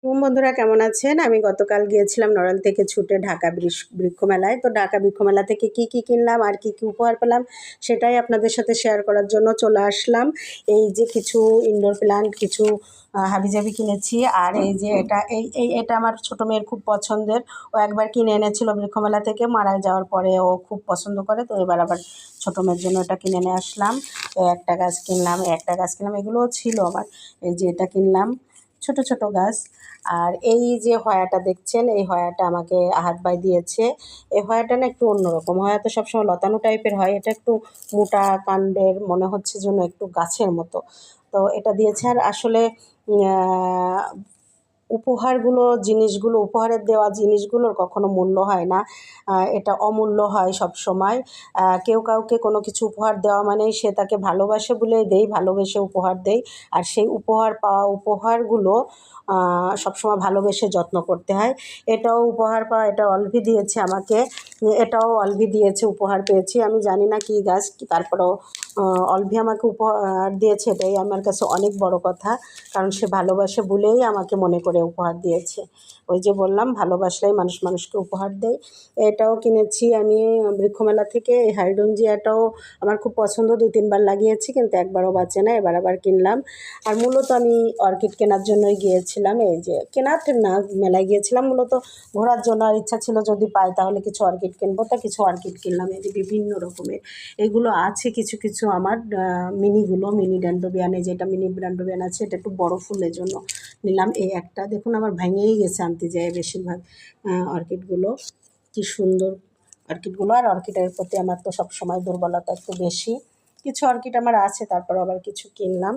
বন্ধুরা কেমন আছেন? আমি গতকাল গিয়েছিলাম নড়াইল থেকে ছুটে ঢাকা বৃক্ষ মেলায়। তো ঢাকা বৃক্ষ মেলা থেকে কি কিনলাম আর কি উপহার পেলাম সেটাই আপনাদের সাথে শেয়ার করার জন্য চলে আসলাম। এই যে কিছু ইনডোর প্ল্যান্ট, কিছু হাবিজাবি কিনেছি। আর এই যে এটা আমার ছোটো মেয়ের খুব পছন্দের। ও একবার কিনে এনেছিল বৃক্ষ মেলা থেকে, মারা যাওয়ার পরে ও খুব পছন্দ করে, তো এবার আবার ছোটো মেয়ের জন্য এটা কিনে নিয়ে আসলাম। তো একটা গাছ কিনলাম, এগুলোও ছিল আমার। এই যে এটা কিনলাম, ছোট ছোট গাছ। আর এই যে হয়াটা দেখছেন, এই হয়াটা আমাকে আহাত ভাই দিয়েছে। এই হয়াটা না একটু অন্যরকম। হয়া তো সবসময় লতানো টাইপের হয়, এটা একটু মোটা কাণ্ডের, মনে হচ্ছে যেন একটু গাছের মতো। তো এটা দিয়েছে। আর আসলে উপহারের দেওয়া জিনিসগুলোর কখনো মূল্য হয় না, এটা অমূল্য হয় সব সময়। কেউ কাউকে কোনো কিছু উপহার দেওয়া মানেই সে তাকে ভালোবাসে বলে দেই, ভালোবেসে উপহার দেই। আর সেই উপহারগুলো সবসময় ভালোবেসে যত্ন করতে হয়। এটাও উপহার পাওয়া, এটা অলভি দিয়েছে আমাকে। এটাও অলভি দিয়েছে, উপহার পেয়েছি। আমি জানি না কী গাছ, তারপরেও অলভি আমাকে উপহার দিয়েছে, এটাই আমার কাছে অনেক বড় কথা। কারণ সে ভালোবাসে বলেই আমাকে মনে করে উপহার দিয়েছে। ওই যে বললাম, ভালোবাসলেই মানুষ মানুষকে উপহার দেয়। এটাও কিনেছি আমি বৃক্ষমেলা থেকে। এই হাইড্রঞ্জিয়াটাও আমার খুব পছন্দ, 2-3 বার লাগিয়েছি কিন্তু একবারও বাঁচে না, এবার আবার কিনলাম। আর মূলত আমি অর্কিড কেনার জন্যই গিয়েছিলাম। এই যে কেনার না, মেলায় গিয়েছিলাম মূলত ঘোরার জন্য। আর ইচ্ছা ছিল যদি পাই তাহলে কিছু অর্কিড কিনবো, তা কিছু অর্কিড কিনলাম। এই যে বিভিন্ন রকমের এগুলো আছে, কিছু কিছু আমার মিনি ড্যান্ডোবিয়ান। এই যে এটা মিনি ড্যান্ডোবিয়ান আছে, এটা একটু বড় ফুলের জন্য নিলাম। এই একটা দেখুন, আমার ভেঙেই গেছে আনতে যায় বেশিরভাগ অর্কিডগুলো। কি সুন্দর অর্কিডগুলো! আর অর্কিডের প্রতি আমার তো সবসময় দুর্বলতা একটু বেশি। কিছু অর্কিড আমার আছে, তারপর আবার কিছু কিনলাম।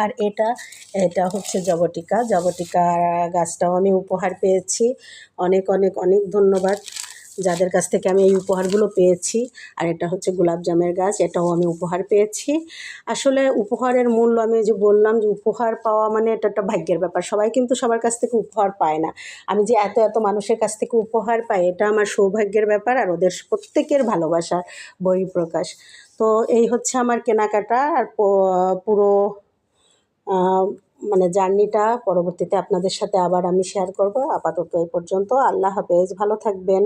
আর এটা হচ্ছে জবটিকা গাছটাও আমি উপহার পেয়েছি। অনেক অনেক অনেক ধন্যবাদ যাদের কাছ থেকে আমি এই উপহারগুলো পেয়েছি। আর এটা হচ্ছে গোলাপজামের গাছ, এটাও আমি উপহার পেয়েছি। আসলে উপহারের মূল্য, আমি যে বললাম যে উপহার পাওয়া মানে এটা একটা ভাগ্যের ব্যাপার। সবাই কিন্তু সবার কাছ থেকে উপহার পায় না। আমি যে এত এত মানুষের কাছ থেকে উপহার পাই, এটা আমার সৌভাগ্যের ব্যাপার, আর ওদের প্রত্যেকের ভালোবাসার বহিঃপ্রকাশ। তো এই হচ্ছে আমার কেনাকাটা। আর পুরো মানে জার্নিটা পরবর্তীতে আপনাদের সাথে আবার আমি শেয়ার করব। আপাতত এই পর্যন্ত। আল্লাহ হাফেজ, ভালো থাকবেন।